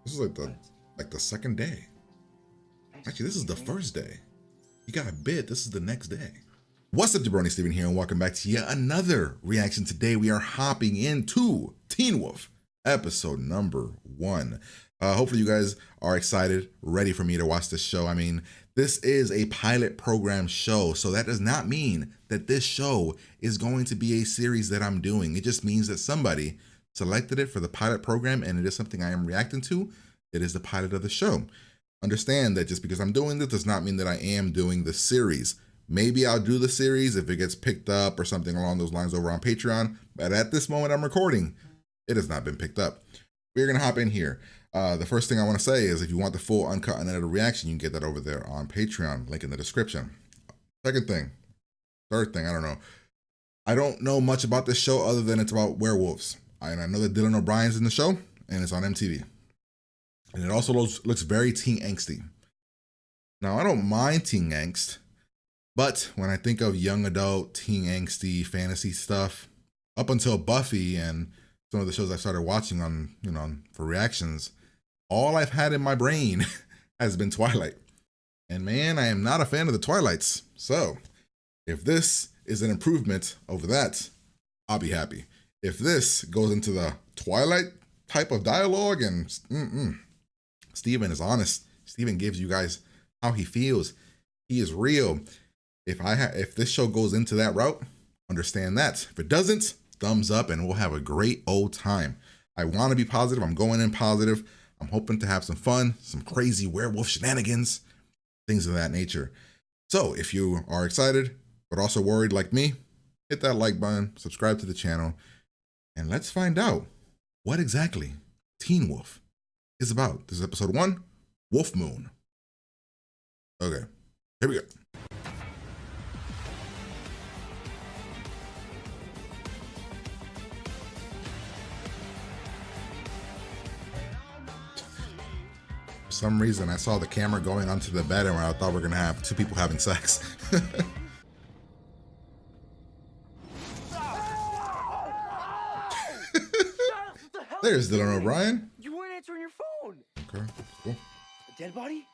This is like the second day. Actually, this is the first day. You got bit. This is the next day. What's up, Jabroni Steven here, and welcome back to yet another reaction. Today we are hopping into Teen Wolf episode number 1. Hopefully you guys are excited, ready for me to watch this show. I mean, this is a pilot program show, so that does not mean that this show is going to be a series that I'm doing. It just means that somebody selected it for the pilot program, and it is something I am reacting to. It is the pilot of the show. Understand that just because I'm doing this does not mean that I am doing the series. Maybe I'll do the series if it gets picked up or something along those lines over on Patreon, but at this moment I'm recording, it has not been picked up. We're gonna hop in here. The first thing I want to say is if you want the full uncut unedited reaction, you can get that over there on Patreon, link in the description. Third thing, I don't know. I don't know much about this show other than it's about werewolves. And I know that Dylan O'Brien's in the show, and it's on MTV. And it also looks very teen angsty. Now, I don't mind teen angst, but when I think of young adult, teen angsty, fantasy stuff, up until Buffy and some of the shows I started watching on, for reactions, all I've had in my brain has been Twilight. And man, I am not a fan of the Twilights. So if this is an improvement over that, I'll be happy. If this goes into the Twilight type of dialogue and Steven is honest, Steven gives you guys how he feels, he is real. If this show goes into that route, understand that. If it doesn't, thumbs up and we'll have a great old time. I want to be positive. I'm going in positive. I'm hoping to have some fun, some crazy werewolf shenanigans, things of that nature. So if you are excited, but also worried like me, hit that like button, subscribe to the channel, and let's find out what exactly Teen Wolf is about. This is episode 1, Wolf Moon. Okay, here we go. For some reason, I saw the camera going onto the bed and I thought we're gonna have 2 people having sex. There's Dylan O'Brien. You weren't answering your phone. Okay, cool. A dead body?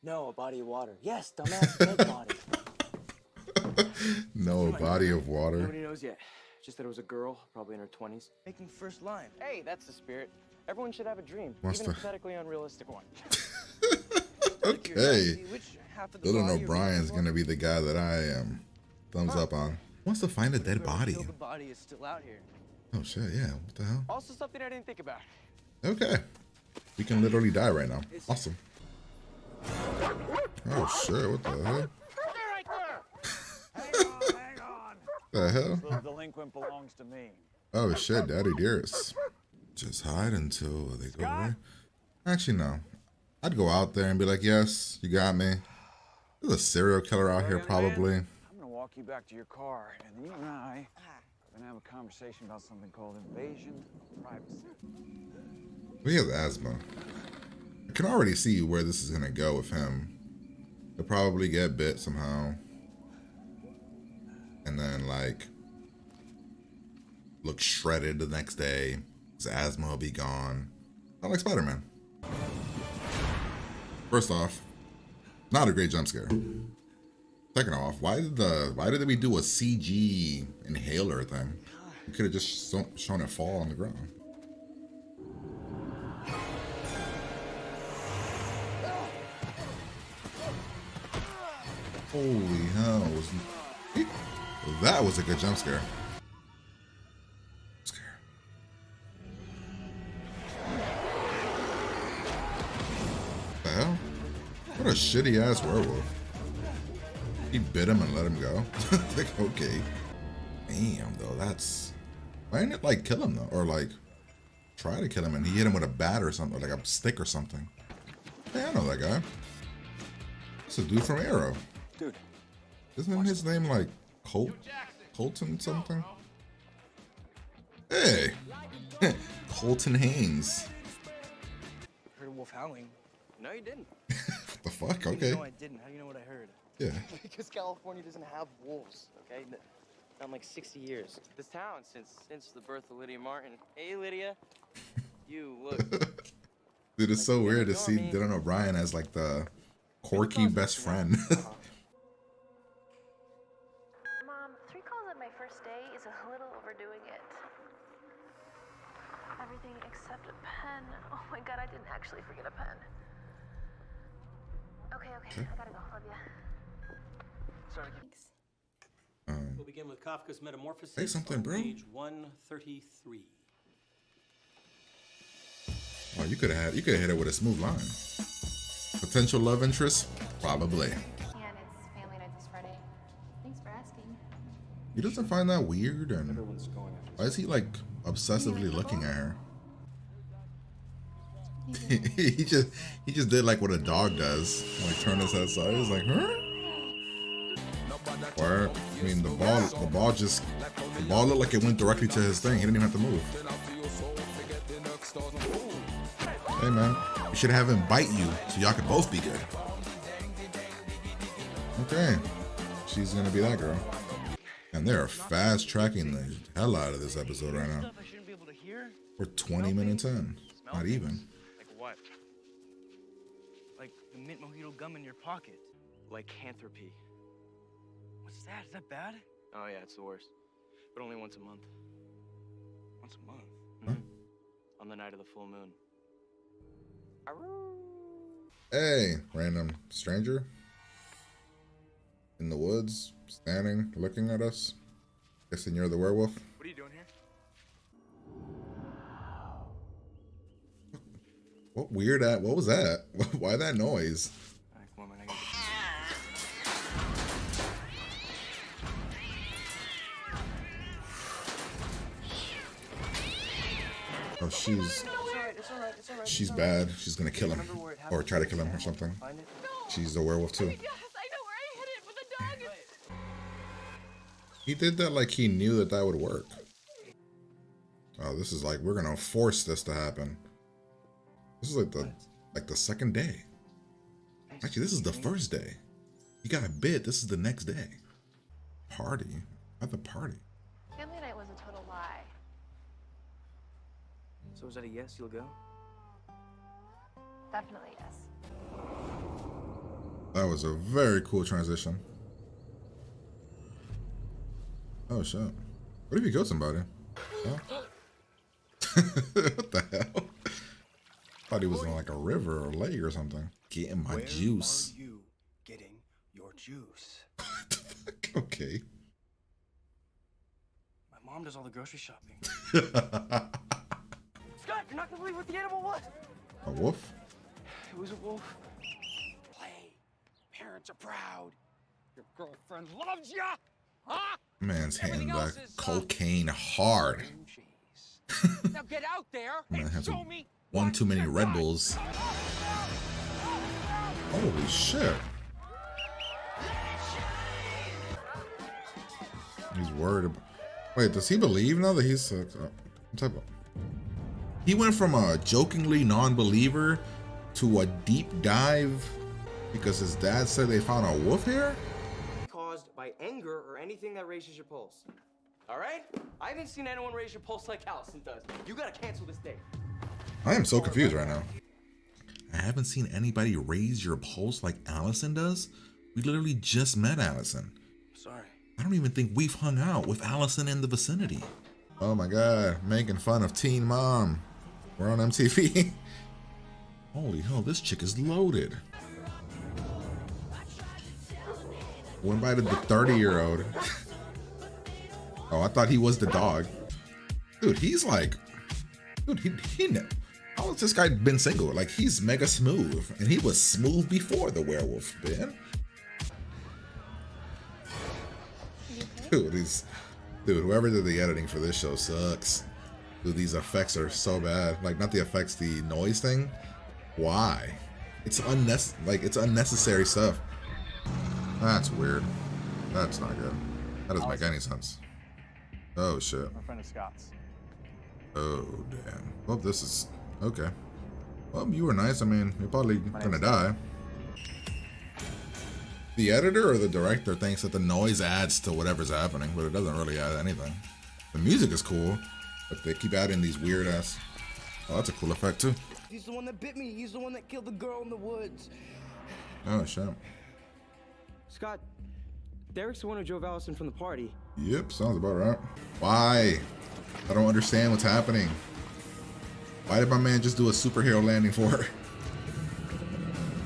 No, a body of water. Yes, dumbass, dead body. No, a body of water. Nobody knows yet. Just that it was a girl, probably in her 20s. Making first line. Hey, that's the spirit. Everyone should have a dream, even a pathetically unrealistic one. Okay. Dylan O'Brien's gonna be the guy that I am. Thumbs up on. Wants to find a dead body. The body is still out here. Oh shit, yeah. What the hell? Also something I didn't think about. Okay. We can literally die right now. Awesome. Oh shit, what the hell? Hang on. The hell? The delinquent belongs to me. Oh shit, Daddy Dearest. Just hide until they go away. Actually, no. I'd go out there and be like, yes, you got me. There's a serial killer out here, probably. I'm gonna walk you back to your car, and you and I are gonna have a conversation about something called invasion of privacy. He has asthma. I can already see where this is gonna go with him. He'll probably get bit somehow. And then, like, look shredded the next day. His asthma will be gone. Not like Spider-Man. First off, not a great jump scare. Second off, why did we do a CG inhaler thing? We could have just shown it fall on the ground. Holy hell! That was a good jump scare. What the hell? What a shitty ass werewolf. He bit him and let him go. Like, okay. Damn, though, that's... Why didn't it, like, kill him, though? Or, like, try to kill him and he hit him with a bat or something, or like a stick or something. Hey, I know that guy. It's a dude from Arrow. Dude. Isn't his name, like, Colton something? Hey! Colton Haynes. Heard a wolf howling. No, you didn't. What the fuck? Okay. No, I didn't. How do you know what I heard? Yeah. Because California doesn't have wolves, okay? Not in like 60 years. This town, since the birth of Lydia Martin. Hey, Lydia. You look Dude, it's so weird to see Dylan O'Brien as like the quirky best friend. Mom, 3 calls on my first day is a little overdoing it. Everything except a pen. Oh my god, I didn't actually forget a pen. Okay, I gotta go. Love ya. Sorry. Thanks. We'll begin with Kafka's Metamorphosis. Say something, on bro. Page 133. Oh, you could have hit it with a smooth line. Potential love interest? Probably. And it's family night this Friday. Thanks for asking. He doesn't find that weird, and Everyone's going after why is he like obsessively looking at her? he just did like what a dog does, like turn his head side. He's like, huh? Or I mean, the ball looked like it went directly to his thing. He didn't even have to move. Hey man, you should have him bite you so y'all could both be good. Okay, she's gonna be that girl. And they're fast tracking the hell out of this episode right now. I shouldn't be able to hear. We're 20 minutes in, not even. Like what? Like the mint mojito gum in your pocket. Lycanthropy. What's that? Is that bad? Oh yeah, it's the worst. But only once a month. Once a month? Huh? On the night of the full moon. Hey, random stranger in the woods, standing, looking at us. Guessing you're the werewolf. What are you doing here? What was that? Why that noise? All right, come on, man. I gotta get Oh, It's all right. she's bad. She's gonna kill him or try to kill him or something. Find it. She's a werewolf too. Yes, I know where I hid it, but the dog is... He did that like he knew that would work. Oh, this is like we're gonna force this to happen. This is like the second day. Actually, this is the first day. He got bit. This is the next day. Party at the party. Family night was a total lie. So is that a yes? You'll go? Definitely yes. That was a very cool transition. Oh shit! What if you killed somebody? Huh? What the hell? Thought he was in like a river or lake or something. Getting my juice. Where are you getting your juice? What the fuck? Okay. My mom does all the grocery shopping. Scott, you're not gonna believe what the animal was. A wolf? It was a wolf. Play. Parents are proud. Your girlfriend loves ya. Huh? Man's hitting Everything else the is, cocaine hard. Cheese. Now get out there Man and has show me one what too many you Red got. Bulls. Holy shit. He's worried about... Wait, does he believe now that he's... what type of... He went from a jokingly non-believer to a deep dive because his dad said they found a wolf here? Caused by anger or anything that raises your pulse. All right? I haven't seen anyone raise your pulse like Allison does. You gotta cancel this date. I am so confused right now. I haven't seen anybody raise your pulse like Allison does. We literally just met Allison. Sorry. I don't even think we've hung out with Allison in the vicinity. Oh my god, making fun of Teen Mom. We're on MTV. Holy hell, this chick is loaded. Who invited the 30-year-old? Oh, I thought he was the dog. Dude, he's like... Dude, how has this guy been single? Like, he's mega smooth. And he was smooth before the werewolf, man. Dude, whoever did the editing for this show sucks. Dude, these effects are so bad. Like, not the effects, the noise thing. Why? It's unnecessary stuff. That's weird. That's not good. That doesn't make any sense. Oh shit. My friend of Scott's. Oh damn. Well, this is okay. Well, you were nice. I mean, you're probably gonna die. The editor or the director thinks that the noise adds to whatever's happening, but it doesn't really add anything. The music is cool, but they keep adding these weird ass. Oh, that's a cool effect too. He's the one that bit me. He's the one that killed the girl in the woods. Oh, shit. Scott, Derek's the one who drove Allison from the party. Yep, sounds about right. Why? I don't understand what's happening. Why did my man just do a superhero landing for her?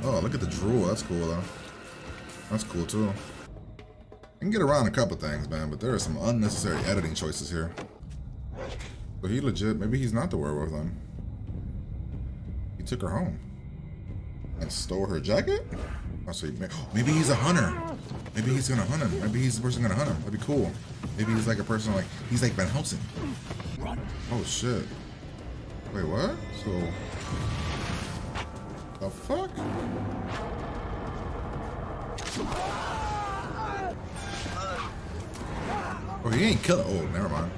Oh, look at the drool. That's cool, though. That's cool, too. I can get around a couple things, man, but there are some unnecessary editing choices here. So he legit, maybe he's not the werewolf, then. He took her home. And stole her jacket? Oh, so maybe he's a hunter. Maybe he's gonna hunt him. Maybe he's the person gonna hunt him. That'd be cool. Maybe he's like a person like, he's like Van Helsing. Oh, shit. Wait, what? So, the fuck? Oh, he ain't killing. Oh, never mind.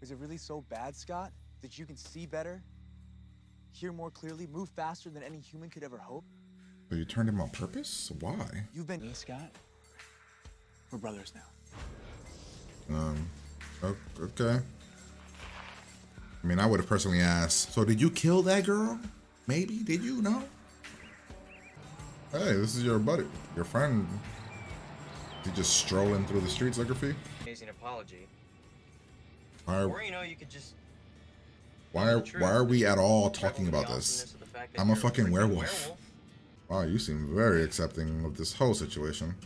Is it really so bad, Scott, that you can see better, hear more clearly, move faster than any human could ever hope? But you turned him on purpose? Why? You've been, Scott. We're brothers now. Okay. I mean, I would have personally asked, so did you kill that girl? Maybe? Did you? No? Hey, this is your buddy, your friend. He just strolling through the streets like a fee? Amazing apology. Why Or, you know, you could just... why are we at all talking about this? I'm a fucking werewolf. Wow, you seem very accepting of this whole situation.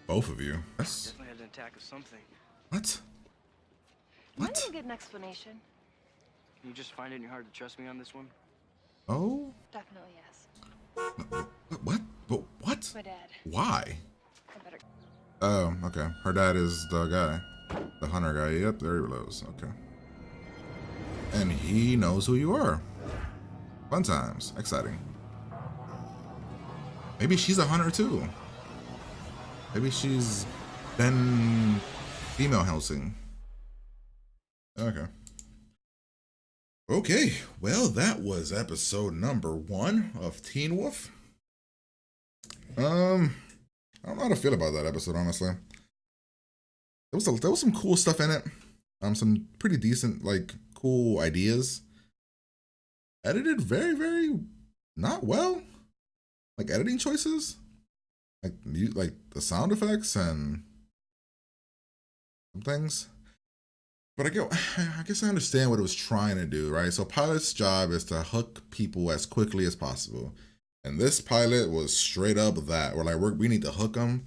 Both of you. Yes. Definitely had an attack of something. What? I What? need a good explanation. Can you just find it in your heart to trust me on this one? Oh? Definitely yes. What? But what? My dad. Why? I better. Oh, okay. Her dad is the guy. The hunter guy. Yep, there he lives. Okay. And he knows who you are. Fun times. Exciting. Maybe she's a hunter too. Maybe she's been female Helsing. Okay. Okay. Well, that was episode number 1 of Teen Wolf. I don't know how to feel about that episode, honestly. There was some cool stuff in it. Some pretty decent, like, cool ideas. Edited very, very not well. Like editing choices, like the sound effects and some things. But I guess I understand what it was trying to do, right? So pilot's job is to hook people as quickly as possible. And this pilot was straight up that. We're like, we need to hook them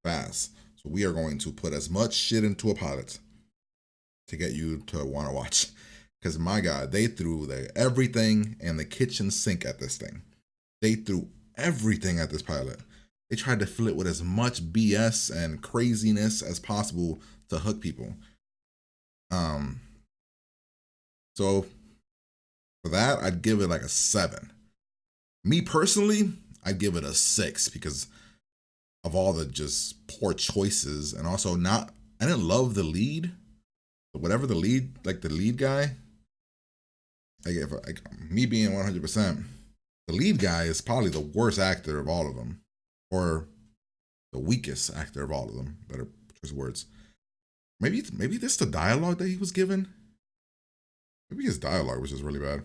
fast. So we are going to put as much shit into a pilot to get you to want to watch. Because my God, they threw everything in the kitchen sink at this thing. They threw everything at this pilot. They tried to fill it with as much BS and craziness as possible to hook people. So for that, I'd give it like a 7. Me personally, I'd give it a 6 because of all the just poor choices, and also I didn't love the lead, but whatever the lead guy, me being 100%, the lead guy is probably the worst actor of all of them, or the weakest actor of all of them. Better choice of words. Maybe this the dialogue that he was given. Maybe his dialogue was just really bad.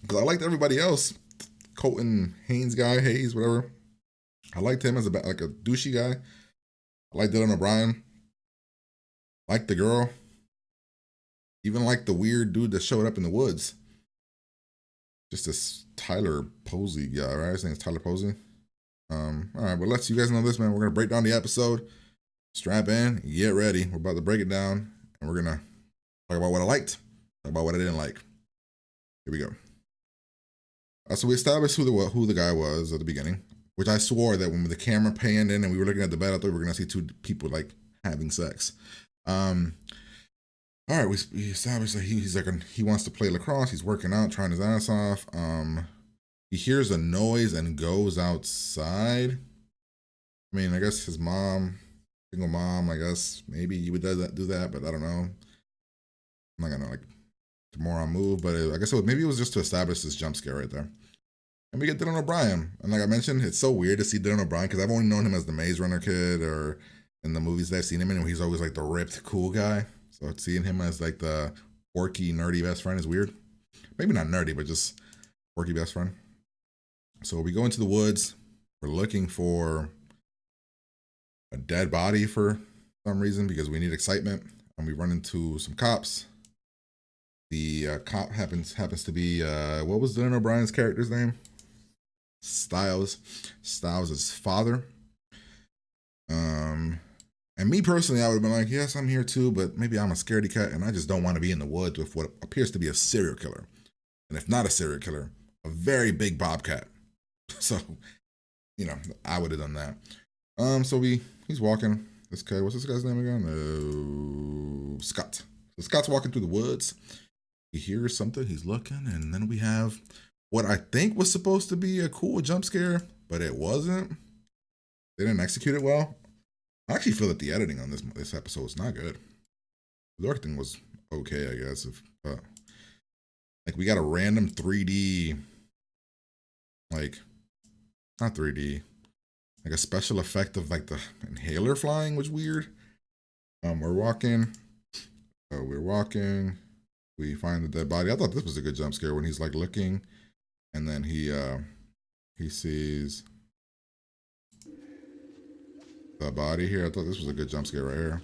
Because I liked everybody else. Colton Haynes guy, Hayes, whatever. I liked him as like a douchey guy. I liked Dylan O'Brien. Liked the girl. Even like the weird dude that showed up in the woods. Just this Tyler Posey guy, right? His name's Tyler Posey. All right, but let's you guys know this, man. We're gonna break down the episode. Strap in, get ready. We're about to break it down, and we're gonna talk about what I liked, talk about what I didn't like. Here we go. So we established who the guy was at the beginning, which I swore that when the camera panned in and we were looking at the bed, I thought we were gonna see 2 people like having sex. All right, we established that he wants to play lacrosse. He's working out, trying his ass off. He hears a noise and goes outside. I mean, I guess his mom, single mom, I guess maybe he would do that, but I don't know. I'm not gonna like moron move, but I guess maybe it was just to establish this jump scare right there. And we get Dylan O'Brien, and like I mentioned, it's so weird to see Dylan O'Brien because I've only known him as the Maze Runner kid, or in the movies that I've seen him in, he's always like the ripped cool guy. So seeing him as like the quirky, nerdy best friend is weird. Maybe not nerdy, but just quirky best friend. So we go into the woods. We're looking for a dead body for some reason because we need excitement. And we run into some cops. The cop happens to be, what was Dylan O'Brien's character's name? Styles. Styles' father. And me personally, I would have been like, yes, I'm here too, but maybe I'm a scaredy cat and I just don't want to be in the woods with what appears to be a serial killer. And if not a serial killer, a very big bobcat. So, you know, I would have done that. So he's walking. This guy, what's this guy's name again? Scott. So Scott's walking through the woods. He hears something, he's looking, and then we have what I think was supposed to be a cool jump scare, but it wasn't. They didn't execute it well. I actually feel that the editing on this episode was not good. The acting was okay, I guess. Like we got a random 3D, like not 3D, like a special effect of like the inhaler flying was weird. We're walking. We find the dead body. I thought this was a good jump scare when he's like looking, and then he sees the body here. I thought this was a good jump scare right here.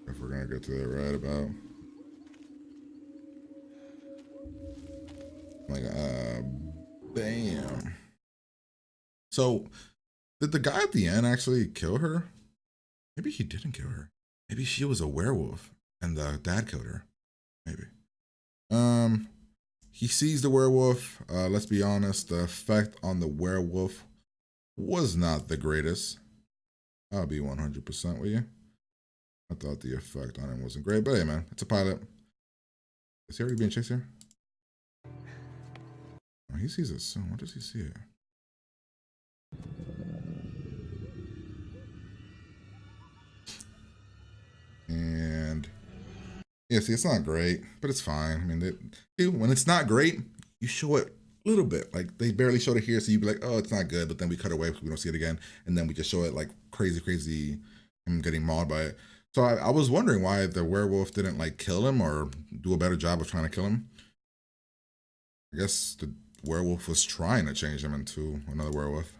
If we're gonna get to that right about. Like, bam. So, did the guy at the end actually kill her? Maybe he didn't kill her. Maybe she was a werewolf and the dad killed her. Maybe. He sees the werewolf. Let's be honest, the effect on the werewolf was not the greatest. I'll be 100% with you. I thought the effect on him wasn't great, but hey, man, it's a pilot. Is he already being chased here? Oh, he sees it soon. What does he see it? And yeah, see, it's not great, but it's fine. I mean, when it's not great, you show it a little bit. Like they barely showed it here, so you'd be like, "Oh, it's not good," but then we cut away because we don't see it again, and then we just show it like crazy, him getting mauled by it. So I was wondering why the werewolf didn't like kill him or do a better job of trying to kill him. I guess the werewolf was trying to change him into another werewolf.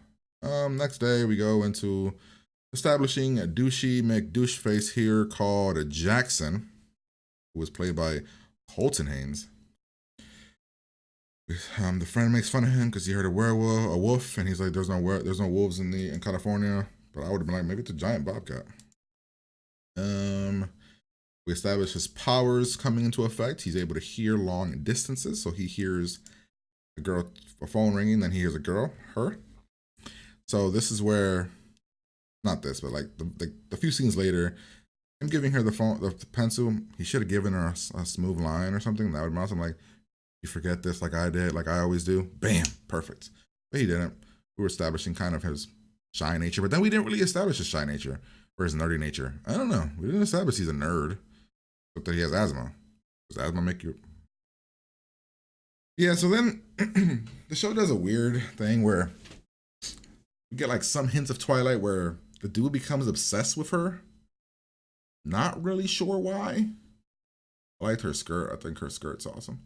Next day we go into establishing a douchey McDoucheface here called Jackson, who was played by Colton Haynes. The friend makes fun of him because he heard a wolf, and he's like, "There's no wolves in California." But I would have been like, maybe it's a giant bobcat. We establish his powers coming into effect. He's able to hear long distances, so he hears a phone ringing, then he hears her. So this is where, not this, but like the few scenes later, him giving her the pencil, he should have given her a smooth line or something. That would be awesome. Like, you forget this like I did, like I always do. Bam, perfect. But he didn't. We were establishing kind of his shy nature, but then we didn't really establish his shy nature or his nerdy nature. I don't know. We didn't establish he's a nerd, but that he has asthma. Does asthma make you? Yeah, so then the show does a weird thing where you get like some hints of Twilight where the dude becomes obsessed with her. Not really sure why. I liked her skirt. I think her skirt's awesome.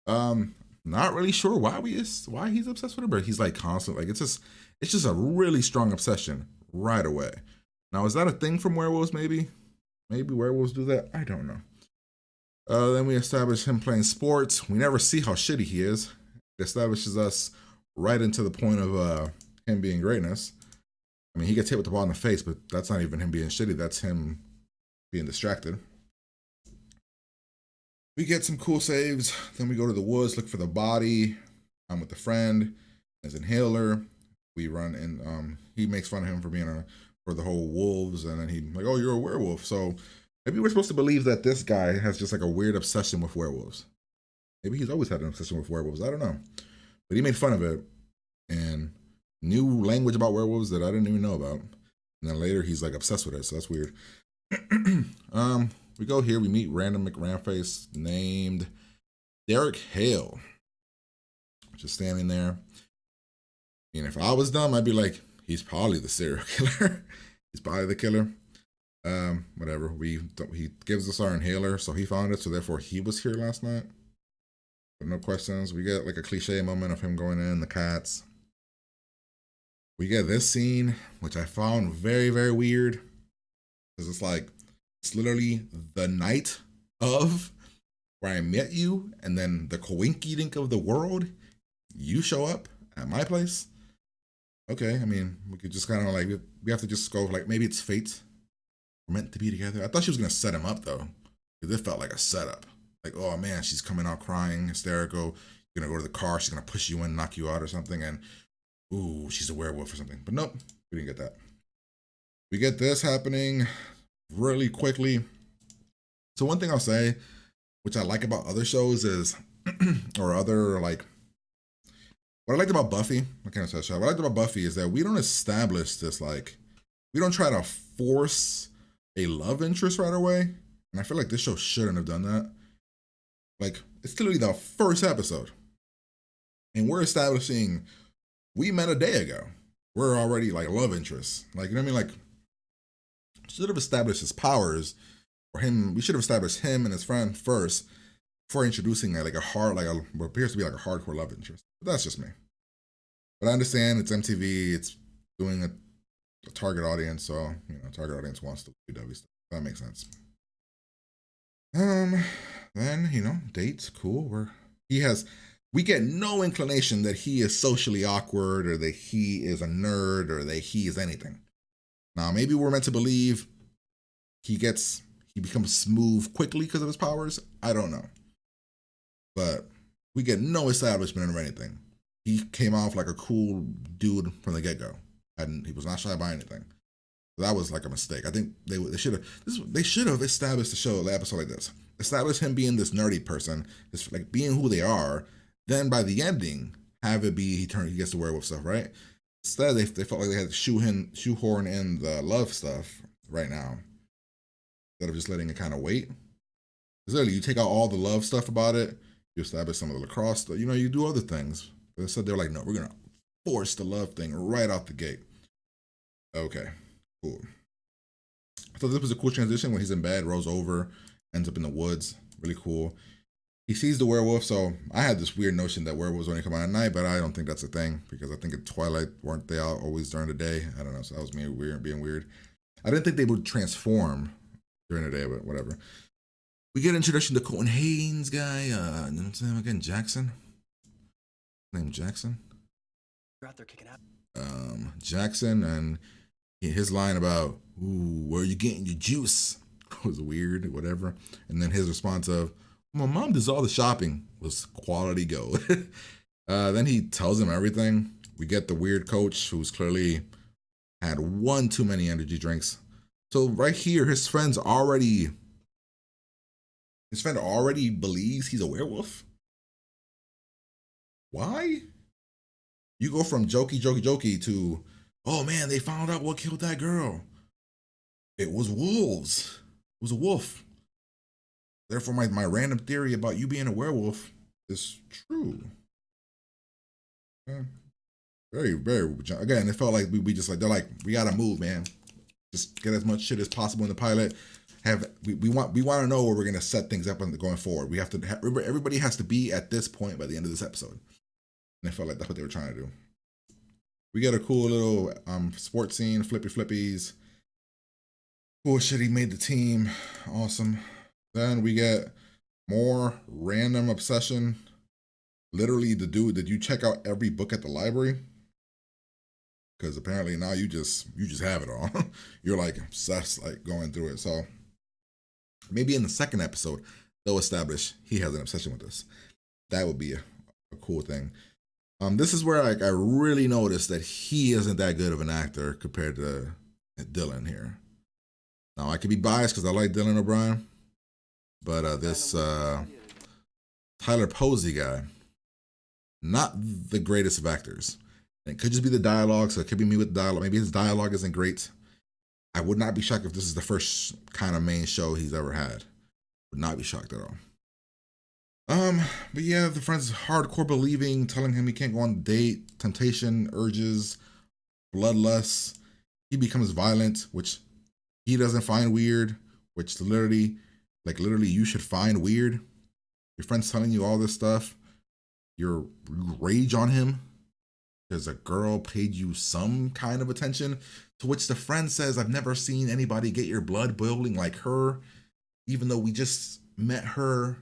Not really sure why he's obsessed with her, but he's like constant. Like it's just a really strong obsession right away. Now, is that a thing from werewolves? Maybe werewolves do that. I don't know. Then we establish him playing sports. We never see how shitty he is. It establishes us right into the point of him being greatness. I mean, he gets hit with the ball in the face, but that's not even him being shitty. That's him being distracted. We get some cool saves. Then we go to the woods, look for the body. I'm with a friend, his inhaler. We run and he makes fun of him for being for the whole wolves, and then he like, "Oh, you're a werewolf." So maybe we're supposed to believe that this guy has just like a weird obsession with werewolves. Maybe he's always had an obsession with werewolves. I don't know, but he made fun of it and new language about werewolves that I didn't even know about. And then later he's like obsessed with it, so that's weird. We go here, we meet random McRamface named Derek Hale. Just standing there. And if I was dumb, I'd be like, he's probably the serial killer. He's probably the killer. Whatever. He gives us our inhaler, so he found it, so therefore he was here last night. But no questions. We get like a cliche moment of him going in, the cats. We get this scene, which I found very, very weird. Because it's like, it's literally the night of where I met you, and then the coinky dink of the world, you show up at my place. Okay, I mean, we could just kind of like, we have to just go like, maybe it's fate. We're meant to be together. I thought she was gonna set him up though, because it felt like a setup. Like, oh man, she's coming out crying, hysterical. You're gonna go to the car, she's gonna push you in, knock you out or something, and ooh, she's a werewolf or something. But nope, we didn't get that. We get this happening really quickly. So one thing I'll say, which I like about other shows is, or other like, what I liked about Buffy, I can't say show. What I liked about Buffy is that we don't establish this, like, we don't try to force a love interest right away. And I feel like this show shouldn't have done that. Like, it's literally the first episode. And we're establishing, we met a day ago. We're already like love interests. Like, you know what I mean? Like, should have established his powers, or him, we should have established him and his friend first before introducing like a hard, like a, what appears to be like a hardcore love interest. But that's just me. But I understand it's MTV, it's doing a target audience, so, you know, target audience wants to do W stuff. That makes sense. Then, you know, dates, cool. We get no inclination that he is socially awkward, or that he is a nerd, or that he is anything. Now, maybe we're meant to believe he becomes smooth quickly because of his powers. I don't know. But we get no establishment of anything. He came off like a cool dude from the get-go. He was not shy by anything. So that was like a mistake. I think they should have established the episode like this. Establish him being this nerdy person, just like being who they are. Then by the ending, have it be he gets the werewolf stuff, right? Instead, they felt like they had to shoehorn in the love stuff right now, instead of just letting it kind of wait. Because literally, you take out all the love stuff about it, you establish some of the lacrosse stuff, you know, you do other things. But instead, they're like, no, we're gonna force the love thing right out the gate. Okay, cool. So this was a cool transition when he's in bed, rolls over, ends up in the woods. Really cool. He sees the werewolf, so I had this weird notion that werewolves only come out at night, but I don't think that's a thing, because I think at Twilight, weren't they out always during the day? I don't know, so that was me being weird. I didn't think they would transform during the day, but whatever. We get introduction to Colton Haynes guy, what's his name again, Jackson? Name Jackson? You're out there kicking out. Jackson, and his line about, ooh, where are you getting your juice? Was weird, whatever. And then his response of, my mom does all the shopping, was quality gold. Then he tells him everything. We get the weird coach who's clearly had one too many energy drinks. So right here, his friend already believes he's a werewolf. Why? You go from jokey to, oh man, they found out what killed that girl. It was wolves. It was a wolf. Therefore, my random theory about you being a werewolf is true. Yeah. Very, very, again, it felt like we just like, they're like, we gotta move, man. Just get as much shit as possible in the pilot. We want to know where we're gonna set things up going forward. We have to, everybody has to be at this point by the end of this episode. And it felt like that's what they were trying to do. We get a cool little sports scene, flippies. Cool shit, he made the team. Awesome. Then we get more random obsession. Literally, the dude, did you check out every book at the library? Because apparently now you just have it all. You're like obsessed, like going through it. So maybe in the second episode, they'll establish he has an obsession with this. That would be a cool thing. This is where I really noticed that he isn't that good of an actor compared to Dylan here. Now, I could be biased because I like Dylan O'Brien, but this Tyler Posey guy, not the greatest of actors. And it could just be the dialogue, so it could be me with the dialogue. Maybe his dialogue isn't great. I would not be shocked if this is the first kind of main show he's ever had. Would not be shocked at all. But yeah, the friend's hardcore believing, telling him he can't go on a date, temptation, urges, bloodlust. He becomes violent, which he doesn't find weird, which literally you should find weird. Your friend's telling you all this stuff. You rage on him because a girl paid you some kind of attention, to which the friend says, I've never seen anybody get your blood boiling like her, even though we just met her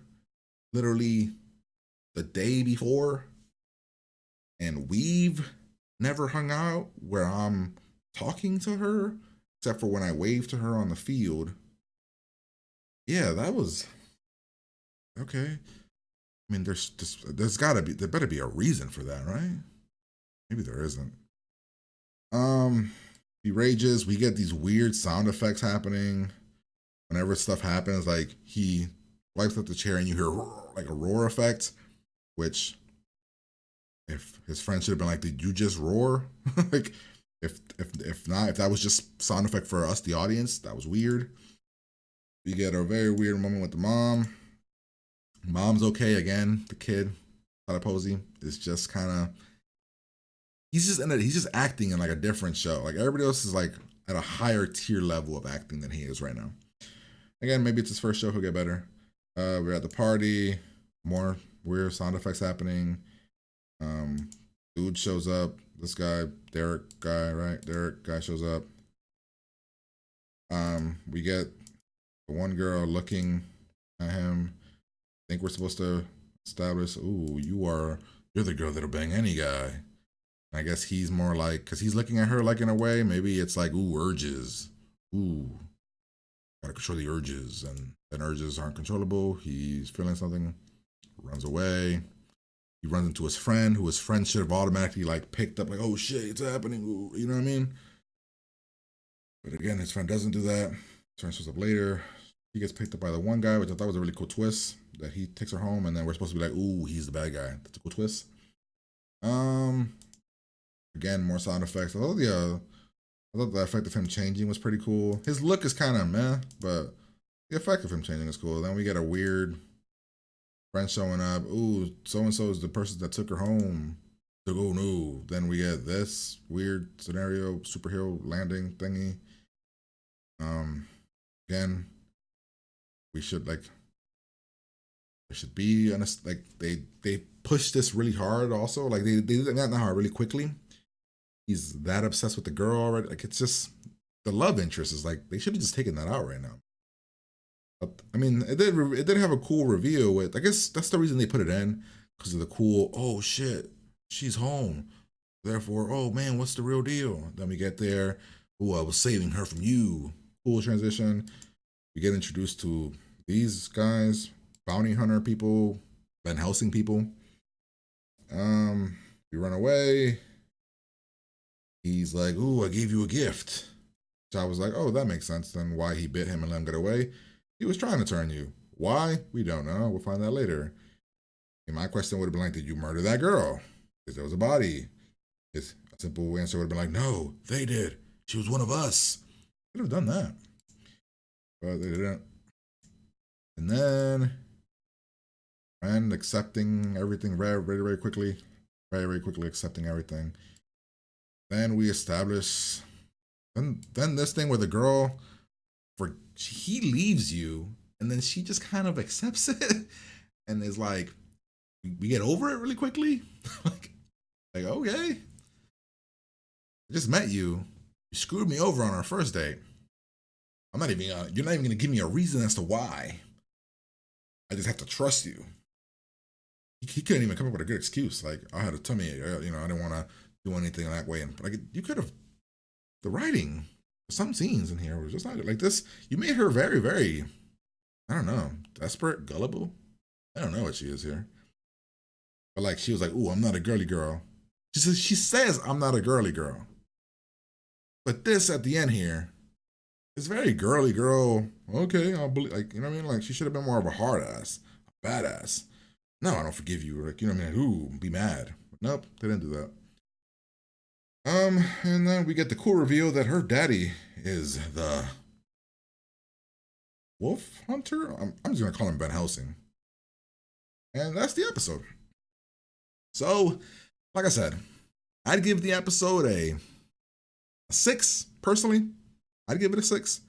literally the day before. And we've never hung out where I'm talking to her, except for when I waved to her on the field. Yeah, that was okay. I mean, there better be a reason for that, right? Maybe there isn't. He rages. We get these weird sound effects happening whenever stuff happens. Like he wipes up the chair and you hear like a roar effect, which if his friend should have been like, did you just roar? Like if not, if that was just sound effect for us, the audience, that was weird. We get a very weird moment with the mom. Mom's okay again. The kid, Tyler Posey, is just kind of, he's just acting in like a different show. Like everybody else is like at a higher tier level of acting than he is right now. Again, maybe it's his first show, he'll get better. We're at the party, more weird sound effects happening. Dude shows up. This guy, Derek guy shows up. We get the one girl looking at him. I think we're supposed to establish, ooh, you're the girl that'll bang any guy. I guess he's more like, because he's looking at her like in a way, maybe it's like, ooh, urges. Ooh, gotta control the urges. And then urges aren't controllable. He's feeling something, runs away. He runs into his friend, who his friend should have automatically like picked up, like, oh shit, it's happening. Ooh, you know what I mean? But again, his friend doesn't do that. His friend shows up later. He gets picked up by the one guy, which I thought was a really cool twist, that he takes her home, and then we're supposed to be like, ooh, he's the bad guy. That's a cool twist. Again, more sound effects. I thought the effect of him changing was pretty cool. His look is kind of meh, but the effect of him changing is cool. Then we get a weird friend showing up. Ooh, so-and-so is the person that took her home. Like, oh no. Then we get this weird scenario, superhero landing thingy. Again, we should there should be honest, like they pushed this really hard also. Like they did that hard really quickly. He's that obsessed with the girl already. Like it's just the love interest is like they should have just taken that out right now. But, I mean, it did have a cool reveal with, I guess that's the reason they put it in, because of the cool, oh shit, she's home. Therefore, oh man, what's the real deal? Then we get there, oh, I was saving her from you. Cool transition. We get introduced to these guys, bounty hunter people, Van Helsing people. We run away. He's like, ooh, I gave you a gift. So I was like, oh, that makes sense. Then why he bit him and let him get away. He was trying to turn you. Why? We don't know. We'll find that later. And my question would have been like, did you murder that girl? Because there was a body. His simple answer would have been like, no, they did. She was one of us. Could have done that. But they didn't. And then, and accepting everything very quickly. Very quickly accepting everything. Then we establish, then this thing where the girl, he leaves you, and then she just kind of accepts it, and is like, we get over it really quickly. like okay, I just met you. You screwed me over on our first date. You're not even gonna give me a reason as to why. I just have to trust you. He couldn't even come up with a good excuse. Like, I had a tummy, I didn't want to do anything that way. And like, you could have, the writing, some scenes in here was just not like this. You made her very, I don't know, desperate, gullible. I don't know what she is here. But like, she was like, ooh, I'm not a girly girl. She says I'm not a girly girl. But this at the end here is very girly girl. Okay, I'll believe, like, you know what I mean? Like, she should have been more of a hard ass, a badass. No, I don't forgive you. Like, you know what I mean? Ooh, be mad. But nope, they didn't do that. And then we get the cool reveal that her daddy is the wolf hunter. I'm just gonna call him Van Helsing. And that's the episode. So, like I said, I'd give the episode a 6, personally. I'd give it a 6.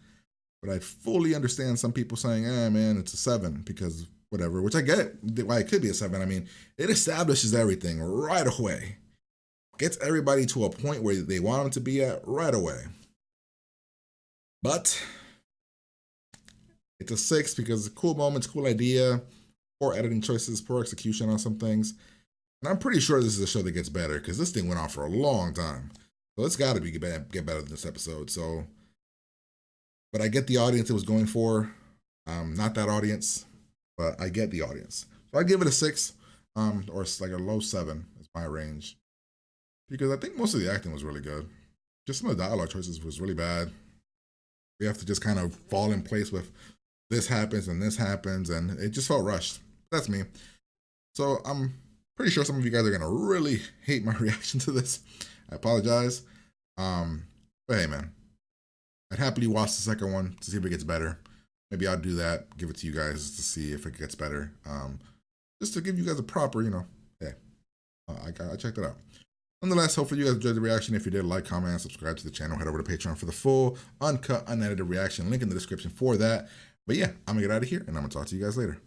But I fully understand some people saying, man, it's a 7 because whatever, which I get why it could be a 7. I mean, it establishes everything right away. Gets everybody to a point where they want them to be at right away. But it's a 6 because cool moments, cool idea, poor editing choices, poor execution on some things. And I'm pretty sure this is a show that gets better because this thing went on for a long time. So it's got to be get better than this episode. So, but I get the audience it was going for. Not that audience, but I get the audience. So I give it a 6, or it's like a low 7 is my range. Because I think most of the acting was really good. Just some of the dialogue choices was really bad. We have to just kind of fall in place with this happens, and it just felt rushed. That's me. So I'm pretty sure some of you guys are gonna really hate my reaction to this. I apologize. But hey, man, I'd happily watch the second one to see if it gets better. Maybe I'll do that, give it to you guys to see if it gets better. Just to give you guys a proper, hey, I checked it out. Nonetheless, hopefully you guys enjoyed the reaction. If you did, like, comment, and subscribe to the channel. Head over to Patreon for the full, uncut, unedited reaction. Link in the description for that. But yeah, I'm going to get out of here, and I'm going to talk to you guys later.